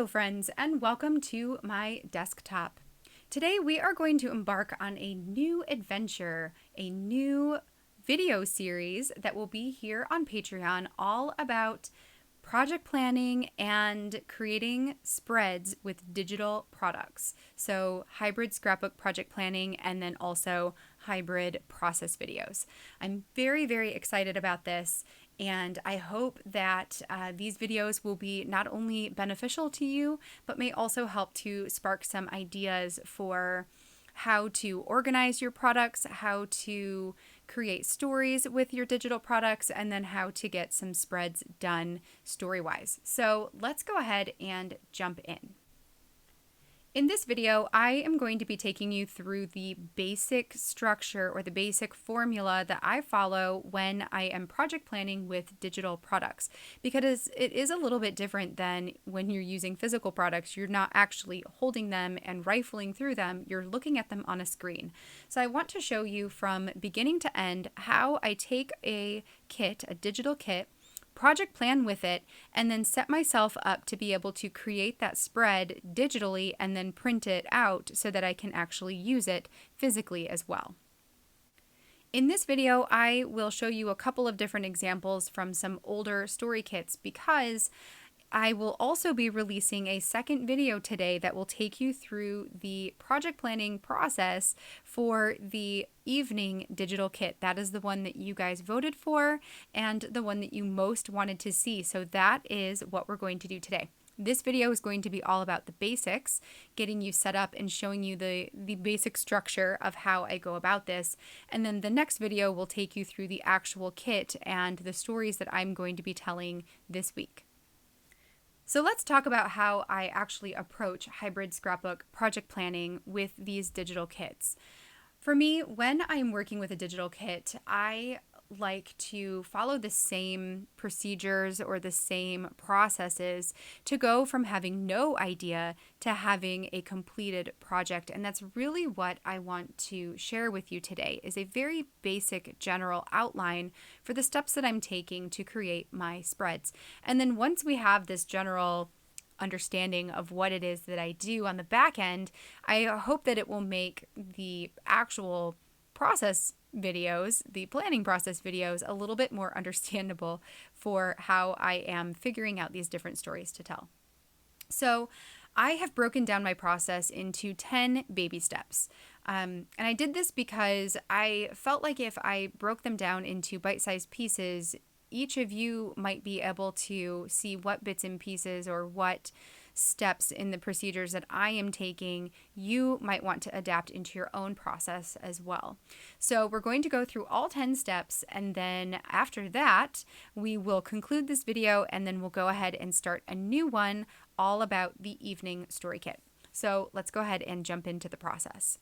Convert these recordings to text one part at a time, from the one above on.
friends, and welcome to my desktop. Today, we are going to embark on a new adventure, a new video series that will be here on Patreon, all about project planning and creating spreads with digital products. So, hybrid scrapbook project planning and then also hybrid process videos. I'm very excited about this. And I hope that these videos will be not only beneficial to you, but may also help to spark some ideas for how to organize your products, how to create stories with your digital products, and then how to get some spreads done story-wise. So let's go ahead and jump in. In this video, I am going to be taking you through the basic structure or the basic formula that I follow when I am project planning with digital products, because it is a little bit different than when you're using physical products. You're not actually holding them and rifling through them. You're looking at them on a screen. So I want to show you from beginning to end how I take a kit, a digital kit, project plan with it, and then set myself up to be able to create that spread digitally and then print it out so that I can actually use it physically as well. In this video, I will show you a couple of different examples from some older story kits, because I will also be releasing a second video today that will take you through the project planning process for the evening digital kit. That is the one that you guys voted for and the one that you most wanted to see. So that is what we're going to do today. This video is going to be all about the basics, getting you set up and showing you the basic structure of how I go about this. And then the next video will take you through the actual kit and the stories that I'm going to be telling this week. So let's talk about how I actually approach hybrid scrapbook project planning with these digital kits. For me, when I'm working with a digital kit, I like to follow the same procedures or the same processes to go from having no idea to having a completed project. And that's really what I want to share with you today, is a very basic general outline for the steps that I'm taking to create my spreads. And then once we have this general understanding of what it is that I do on the back end, I hope that it will make the actual process videos, the planning process videos, a little bit more understandable for how I am figuring out these different stories to tell. So I have broken down my process into 10 baby steps. And I did this because I felt like if I broke them down into bite-sized pieces, each of you might be able to see what bits and pieces or what steps in the procedures that I am taking you might want to adapt into your own process as well. So we're going to go through all 10 steps, and then after that we will conclude this video, and then we'll go ahead and start a new one all about the evening story kit. So let's go ahead and jump into the process.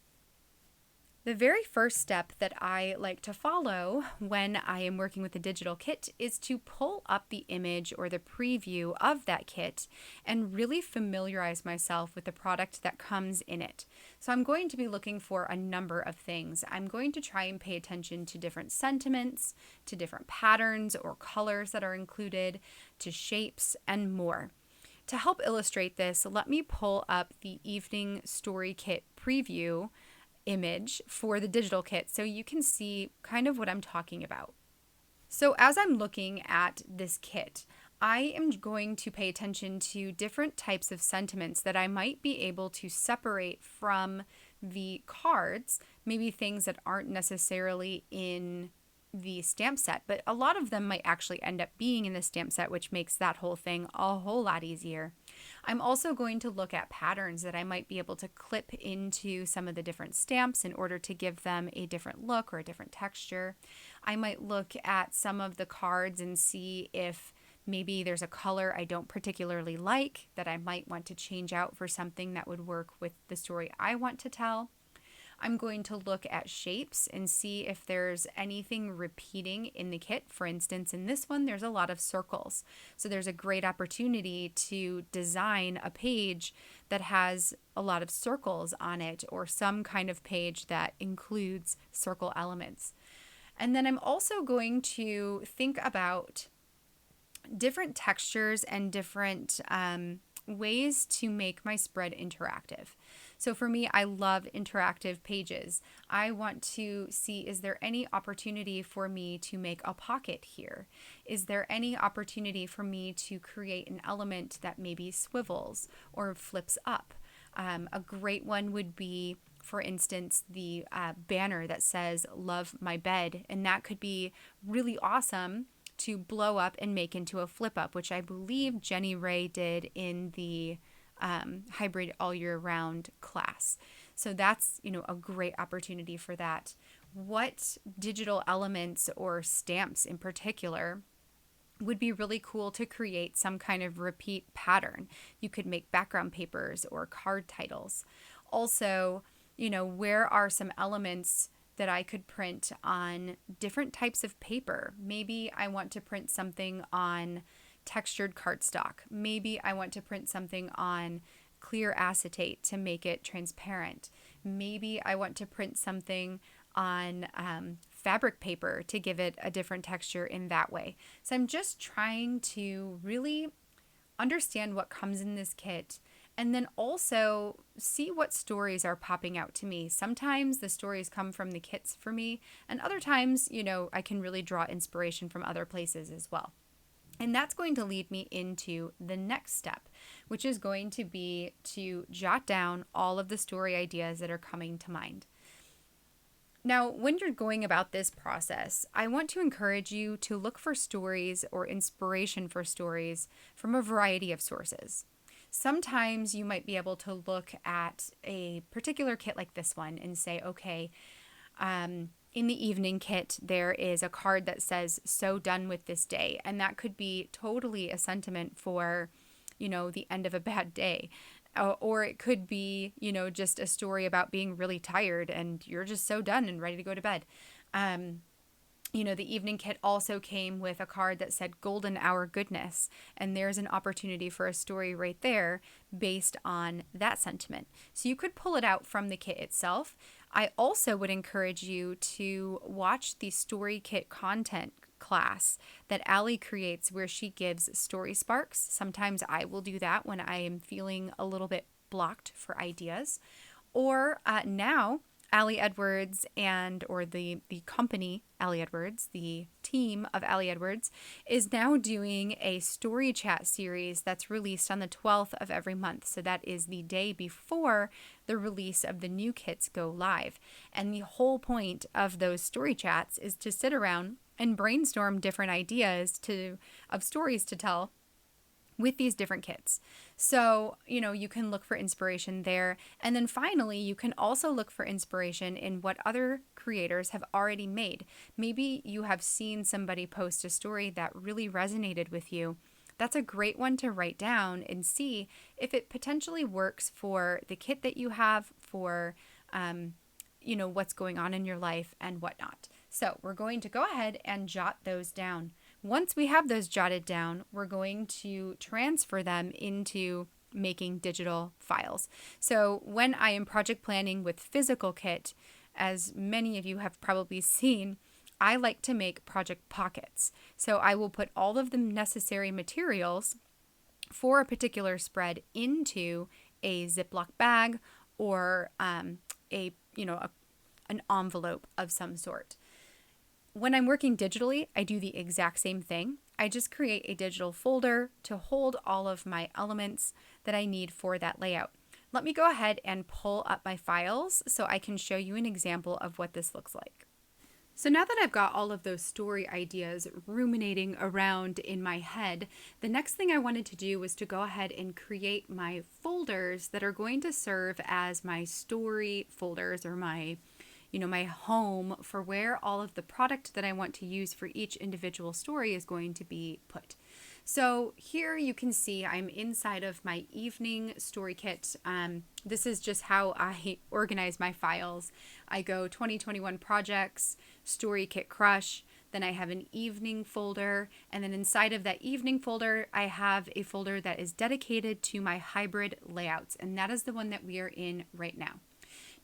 The very first step that I like to follow when I am working with a digital kit is to pull up the image or the preview of that kit and really familiarize myself with the product that comes in it. So I'm going to be looking for a number of things. I'm going to try and pay attention to different sentiments, to different patterns or colors that are included, to shapes, and more. To help illustrate this, let me pull up the evening story kit preview image for the digital kit so you can see kind of what I'm talking about. So as I'm looking at this kit, I am going to pay attention to different types of sentiments that I might be able to separate from the cards, maybe things that aren't necessarily in the stamp set, but a lot of them might actually end up being in the stamp set, which makes that whole thing a whole lot easier. I'm also going to look at patterns that I might be able to clip into some of the different stamps in order to give them a different look or a different texture. I might look at some of the cards and see if maybe there's a color I don't particularly like that I might want to change out for something that would work with the story I want to tell. I'm going to look at shapes and see if there's anything repeating in the kit. For instance, in this one, there's a lot of circles. So there's a great opportunity to design a page that has a lot of circles on it, or some kind of page that includes circle elements. And then I'm also going to think about different textures and different ways to make my spread interactive. So for me, I love interactive pages. I want to see, is there any opportunity for me to make a pocket here? Is there any opportunity for me to create an element that maybe swivels or flips up? A great one would be, for instance, the banner that says "Love my bed," and that could be really awesome to blow up and make into a flip up, which I believe Jenny Ray did in the hybrid all year round class. So that's, a great opportunity for that. What digital elements or stamps in particular would be really cool to create some kind of repeat pattern? You could make background papers or card titles. Also, where are some elements that I could print on different types of paper? Maybe I want to print something on textured cardstock. Maybe I want to print something on clear acetate to make it transparent. Maybe I want to print something on fabric paper to give it a different texture in that way. So I'm just trying to really understand what comes in this kit, and then also see what stories are popping out to me. Sometimes the stories come from the kits for me, and other times, I can really draw inspiration from other places as well. And that's going to lead me into the next step, which is going to be to jot down all of the story ideas that are coming to mind. Now, when you're going about this process, I want to encourage you to look for stories or inspiration for stories from a variety of sources. Sometimes you might be able to look at a particular kit like this one and say, okay, in the evening kit, there is a card that says, "So done with this day." And that could be totally a sentiment for, the end of a bad day. Or it could be, just a story about being really tired and you're just so done and ready to go to bed. The evening kit also came with a card that said "Golden Hour Goodness," and there's an opportunity for a story right there based on that sentiment. So you could pull it out from the kit itself. I also would encourage you to watch the story kit content class that Allie creates, where she gives story sparks. Sometimes I will do that when I am feeling a little bit blocked for ideas. Or now Allie Edwards or the company Allie Edwards, the team of Allie Edwards, is now doing a story chat series that's released on the 12th of every month. So that is the day before the release of the new kits go live. And the whole point of those story chats is to sit around and brainstorm different ideas of stories to tell with these different kits. So, you can look for inspiration there. And then finally, you can also look for inspiration in what other creators have already made. Maybe you have seen somebody post a story that really resonated with you. That's a great one to write down and see if it potentially works for the kit that you have, for what's going on in your life and whatnot. So we're going to go ahead and jot those down. Once we have those jotted down, we're going to transfer them into making digital files. So when I am project planning with physical kit, as many of you have probably seen, I like to make project pockets. So I will put all of the necessary materials for a particular spread into a Ziploc bag or an envelope of some sort. When I'm working digitally, I do the exact same thing. I just create a digital folder to hold all of my elements that I need for that layout. Let me go ahead and pull up my files so I can show you an example of what this looks like. So now that I've got all of those story ideas ruminating around in my head, the next thing I wanted to do was to go ahead and create my folders that are going to serve as my story folders, or my home for where all of the product that I want to use for each individual story is going to be put. So here you can see I'm inside of my evening story kit. This is just how I organize my files. I go 2021 projects, story kit crush, then I have an evening folder, and then inside of that evening folder, I have a folder that is dedicated to my hybrid layouts, and that is the one that we are in right now.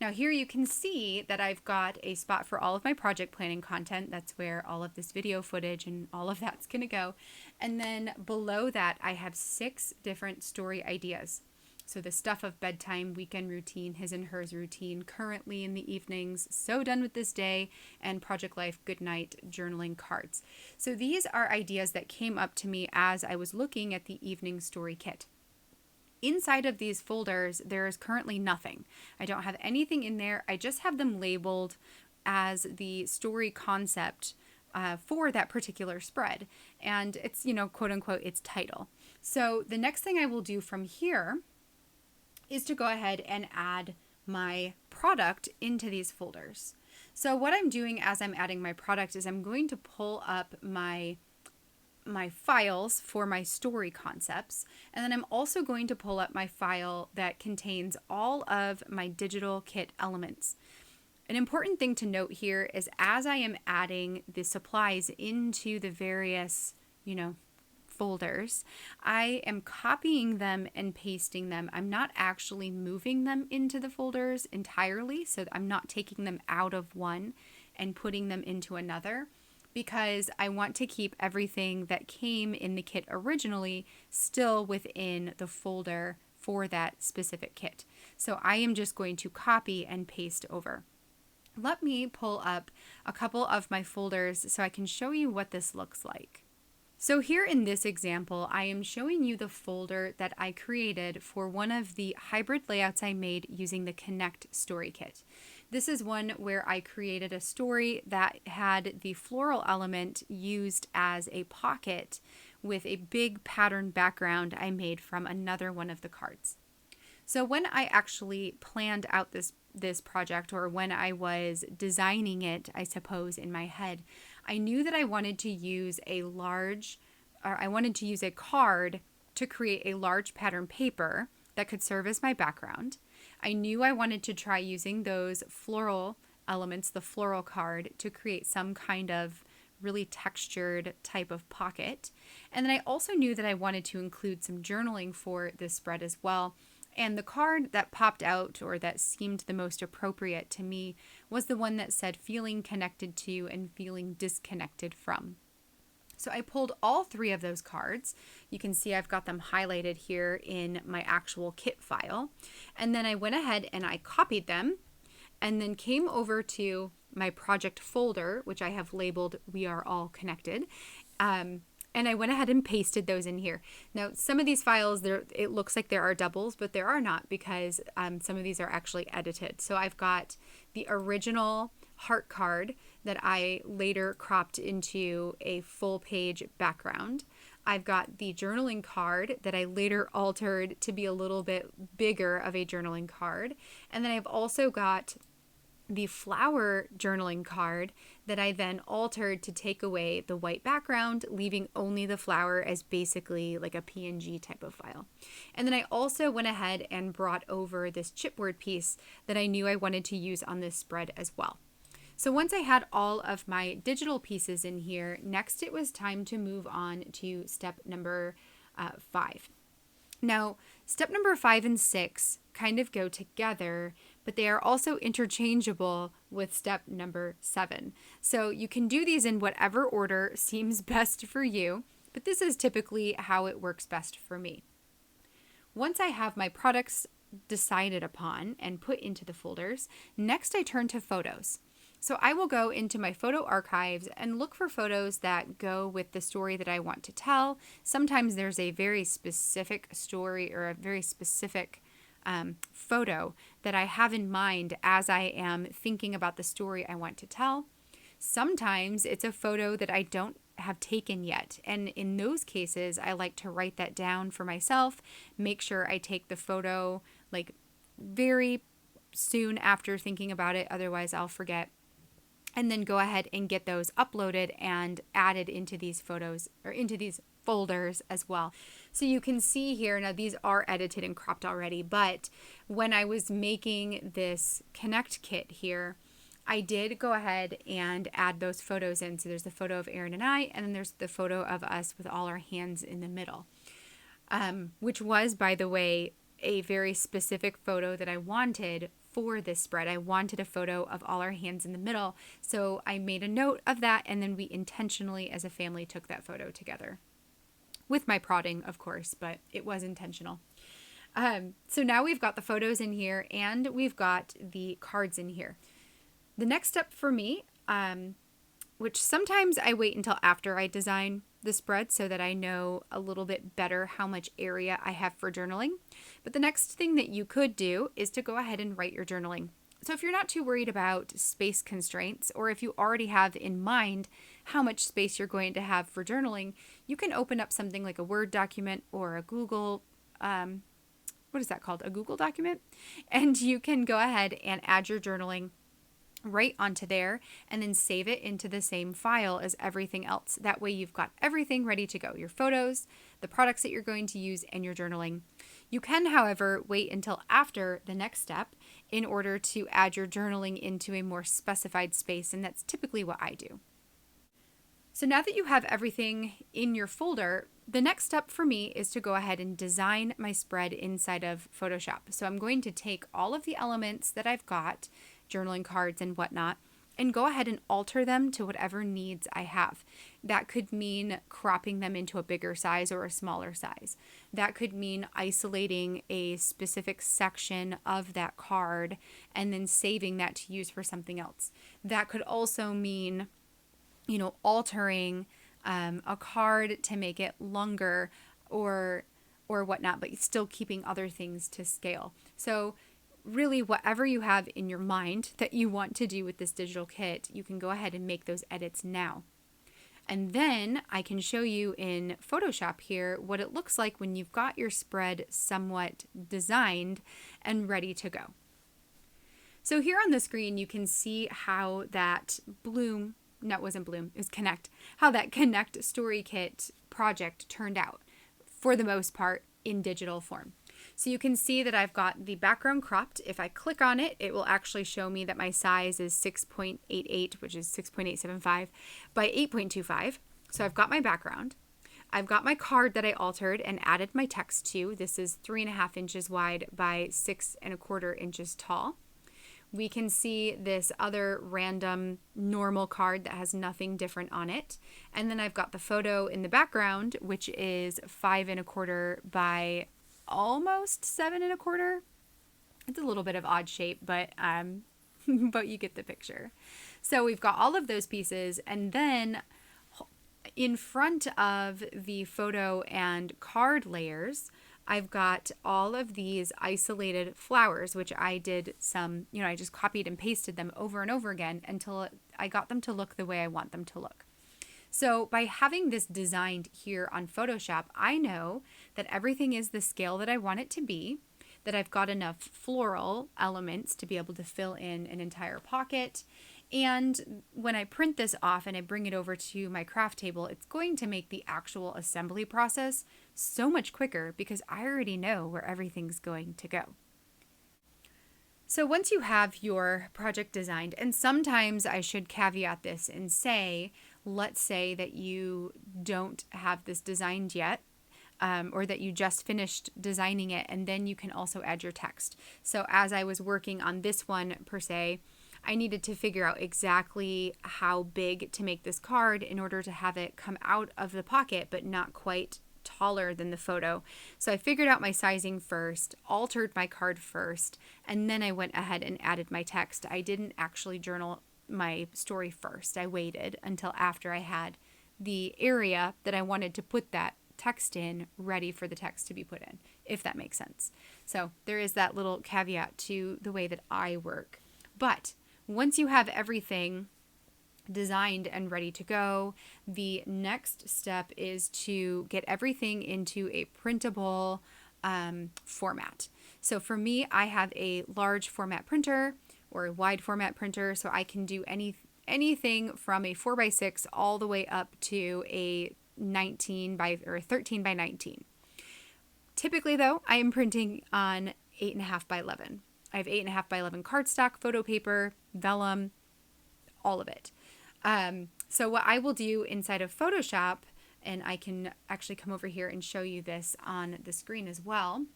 Now here you can see that I've got a spot for all of my project planning content. That's where all of this video footage and all of that's going to go. And then below that, I have 6 different story ideas. So the stuff of bedtime, weekend routine, his and hers routine, currently in the evenings, so done with this day, and project life, good night, journaling cards. So these are ideas that came up to me as I was looking at the evening story kit. Inside of these folders, there is currently nothing. I don't have anything in there. I just have them labeled as the story concept for that particular spread. And it's, quote unquote, its title. So the next thing I will do from here is to go ahead and add my product into these folders. So what I'm doing as I'm adding my product is I'm going to pull up my files for my story concepts, and then I'm also going to pull up my file that contains all of my digital kit elements. An important thing to note here is as I am adding the supplies into the various, folders, I am copying them and pasting them. I'm not actually moving them into the folders entirely, so I'm not taking them out of one and putting them into another, because I want to keep everything that came in the kit originally still within the folder for that specific kit. So I am just going to copy and paste over. Let me pull up a couple of my folders so I can show you what this looks like. So here in this example, I am showing you the folder that I created for one of the hybrid layouts I made using the Connect story kit. This is one where I created a story that had the floral element used as a pocket with a big pattern background I made from another one of the cards. So when I actually planned out this project, or when I was designing it, I suppose, in my head, I knew that I wanted to use a card to create a large pattern paper that could serve as my background. I knew I wanted to try using those floral elements, the floral card, to create some kind of really textured type of pocket. And then I also knew that I wanted to include some journaling for this spread as well. And the card that popped out, or that seemed the most appropriate to me, was the one that said feeling connected to and feeling disconnected from. So I pulled all 3 of those cards. You can see I've got them highlighted here in my actual kit file. And then I went ahead and I copied them and then came over to my project folder, which I have labeled We Are All Connected. And I went ahead and pasted those in here. Now, some of these files, it looks like there are doubles, but there are not, because some of these are actually edited. So I've got the original heart card that I later cropped into a full page background. I've got the journaling card that I later altered to be a little bit bigger of a journaling card. And then I've also got the flower journaling card that I then altered to take away the white background, leaving only the flower as basically like a PNG type of file. And then I also went ahead and brought over this chipboard piece that I knew I wanted to use on this spread as well. So once I had all of my digital pieces in here, next it was time to move on to step number 5. Now, step number 5 and 6 kind of go together, but they are also interchangeable with step number 7. So you can do these in whatever order seems best for you, but this is typically how it works best for me. Once I have my products decided upon and put into the folders, next I turn to photos. So I will go into my photo archives and look for photos that go with the story that I want to tell. Sometimes there's a very specific story or a very specific photo that I have in mind as I am thinking about the story I want to tell. Sometimes it's a photo that I don't have taken yet. And in those cases, I like to write that down for myself, make sure I take the photo like very soon after thinking about it. Otherwise, I'll forget. And then go ahead and get those uploaded and added into these photos or into these folders as well. So you can see here, now these are edited and cropped already, but when I was making this Connect kit here, I did go ahead and add those photos in. So there's the photo of Aaron and I, and then there's the photo of us with all our hands in the middle, which was, by the way, a very specific photo that I wanted for this spread. I wanted a photo of all our hands in the middle, so I made a note of that, and then we intentionally as a family took that photo together. With my prodding, of course, but it was intentional. So now we've got the photos in here and we've got the cards in here. The next step for me, which sometimes I wait until after I design the spread so that I know a little bit better how much area I have for journaling. But the next thing that you could do is to go ahead and write your journaling. So if you're not too worried about space constraints, or if you already have in mind how much space you're going to have for journaling, you can open up something like a Word document or a Google, what is that called? A Google document. And you can go ahead and add your journaling right onto there and then save it into the same file as everything else. That way you've got everything ready to go. Your photos, the products that you're going to use, and your journaling. You can, however, wait until after the next step in order to add your journaling into a more specified space, and that's typically what I do. So now that you have everything in your folder, the next step for me is to go ahead and design my spread inside of Photoshop. So I'm going to take all of the elements that I've got, journaling cards and whatnot, and go ahead and alter them to whatever needs I have. That could mean cropping them into a bigger size or a smaller size. That could mean isolating a specific section of that card and then saving that to use for something else. That could also mean, altering a card to make it longer or whatnot, but still keeping other things to scale. So really, whatever you have in your mind that you want to do with this digital kit, you can go ahead and make those edits now. And then I can show you in Photoshop here what it looks like when you've got your spread somewhat designed and ready to go. So here on the screen, you can see how that Connect, how that Connect Story Kit project turned out, for the most part, in digital form. So you can see that I've got the background cropped. If I click on it, it will actually show me that my size is 6.88, which is 6.875 by 8.25. So I've got my background. I've got my card that I altered and added my text to. This is 3.5 inches wide by 6.25 inches tall. We can see this other random normal card that has nothing different on it. And then I've got the photo in the background, which is 5.25 by almost 7.25. It's a little bit of odd shape, but but you get the picture. So we've got all of those pieces, and then in front of the photo and card layers, I've got all of these isolated flowers, which I did some, I just copied and pasted them over and over again until I got them to look the way I want them to look. So by having this designed here on Photoshop, I know that everything is the scale that I want it to be, that I've got enough floral elements to be able to fill in an entire pocket. And when I print this off and I bring it over to my craft table, it's going to make the actual assembly process so much quicker because I already know where everything's going to go. So once you have your project designed, and sometimes I should caveat this and say, let's say that you don't have this designed yet, or that you just finished designing it, and then you can also add your text. So as I was working on this one per se, I needed to figure out exactly how big to make this card in order to have it come out of the pocket, but not quite taller than the photo. So I figured out my sizing first, altered my card first, and then I went ahead and added my text. I didn't actually journal my story first. I waited until after I had the area that I wanted to put that text in ready for the text to be put in, if that makes sense. So there is that little caveat to the way that I work. But once you have everything designed and ready to go, the next step is to get everything into a printable format. So for me, I have a large format printer or a wide format printer, so I can do anything from a 4x6 all the way up to a 13 by 19. Typically though, I am printing on 8.5 by 11. I have 8.5 by 11 cardstock, photo paper, vellum, all of it. So what I will do inside of Photoshop, and I can actually come over here and show you this on the screen as well,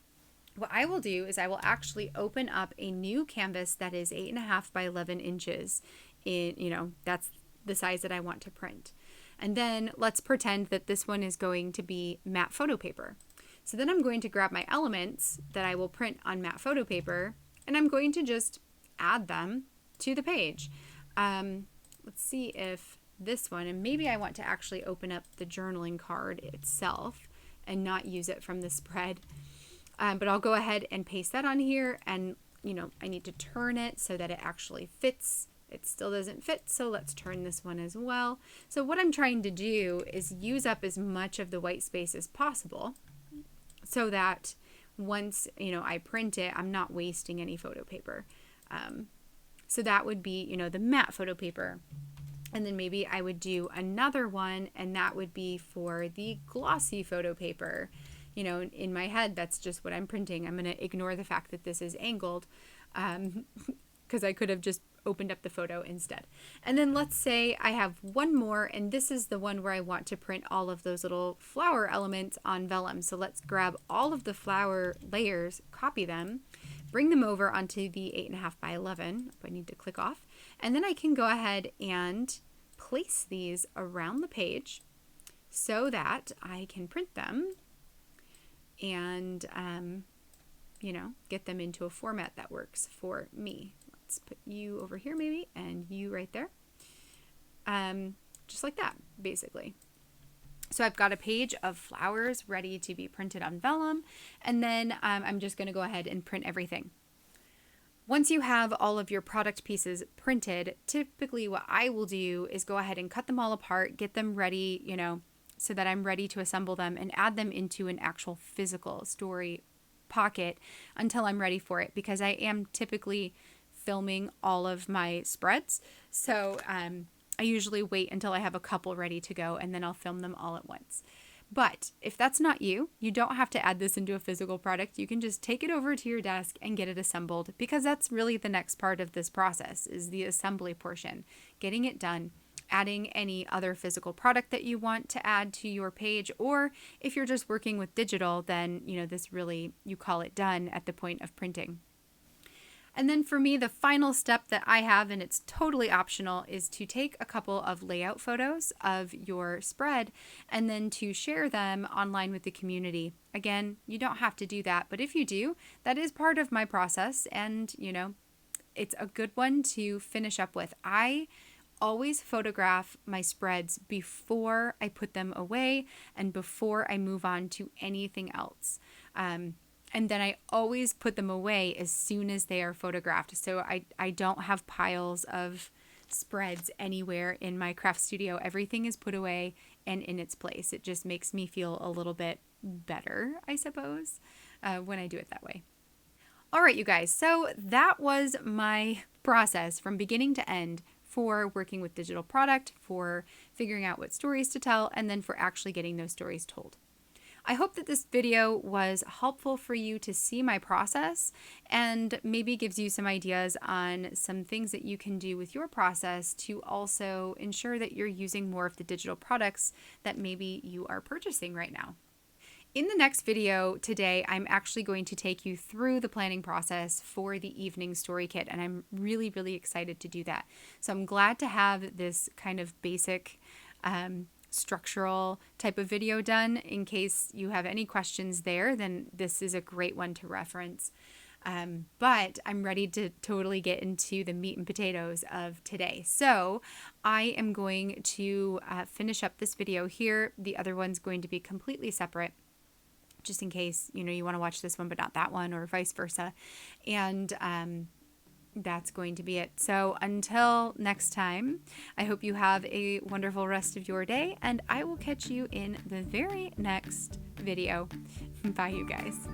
what I will do is I will actually open up a new canvas that is 8.5 by 11 inches. That's the size that I want to print. And then let's pretend that this one is going to be matte photo paper. So then I'm going to grab my elements that I will print on matte photo paper, and I'm going to just add them to the page. Let's see if this one, and maybe I want to actually open up the journaling card itself and not use it from the spread. But I'll go ahead and paste that on here, and I need to turn it so that it actually fits. It still doesn't fit, so let's turn this one as well. So what I'm trying to do is use up as much of the white space as possible so that once I print it, I'm not wasting any photo paper. So that would be the matte photo paper. And then maybe I would do another one, and that would be for the glossy photo paper. In my head, that's just what I'm printing. I'm going to ignore the fact that this is angled because I could have just opened up the photo instead. And then let's say I have one more, and this is the one where I want to print all of those little flower elements on vellum. So let's grab all of the flower layers, copy them, bring them over onto the 8.5 by 11. I need to click off. And then I can go ahead and place these around the page so that I can print them and, get them into a format that works for me. Let's put you over here maybe, and you right there. Just like that, basically. So I've got a page of flowers ready to be printed on vellum, and then I'm just going to go ahead and print everything. Once you have all of your product pieces printed, typically what I will do is go ahead and cut them all apart, get them ready, so that I'm ready to assemble them and add them into an actual physical story pocket until I'm ready for it, because I am typically filming all of my spreads. So I usually wait until I have a couple ready to go, and then I'll film them all at once. But if that's not you, you don't have to add this into a physical product. You can just take it over to your desk and get it assembled, because that's really the next part of this process, is the assembly portion, getting it done, adding any other physical product that you want to add to your page. Or if you're just working with digital, then this really, you call it done at the point of printing. And then for me, the final step that I have, and it's totally optional, is to take a couple of layout photos of your spread and then to share them online with the community. Again, you don't have to do that, but if you do, that is part of my process, and it's a good one to finish up with. I always photograph my spreads before I put them away and before I move on to anything else. And then I always put them away as soon as they are photographed. So I don't have piles of spreads anywhere in my craft studio. Everything is put away and in its place. It just makes me feel a little bit better, I suppose, when I do it that way. All right, you guys. So that was my process from beginning to end for working with digital product, for figuring out what stories to tell, and then for actually getting those stories told. I hope that this video was helpful for you to see my process and maybe gives you some ideas on some things that you can do with your process to also ensure that you're using more of the digital products that maybe you are purchasing right now. In the next video today, I'm actually going to take you through the planning process for the evening story kit, and I'm really, really excited to do that. So I'm glad to have this kind of basic structural type of video done. In case you have any questions there, then this is a great one to reference. But I'm ready to totally get into the meat and potatoes of today. So I am going to finish up this video here. The other one's going to be completely separate, just in case you want to watch this one but not that one, or vice versa. And that's going to be it. So until next time, I hope you have a wonderful rest of your day, and I will catch you in the very next video. Bye, you guys.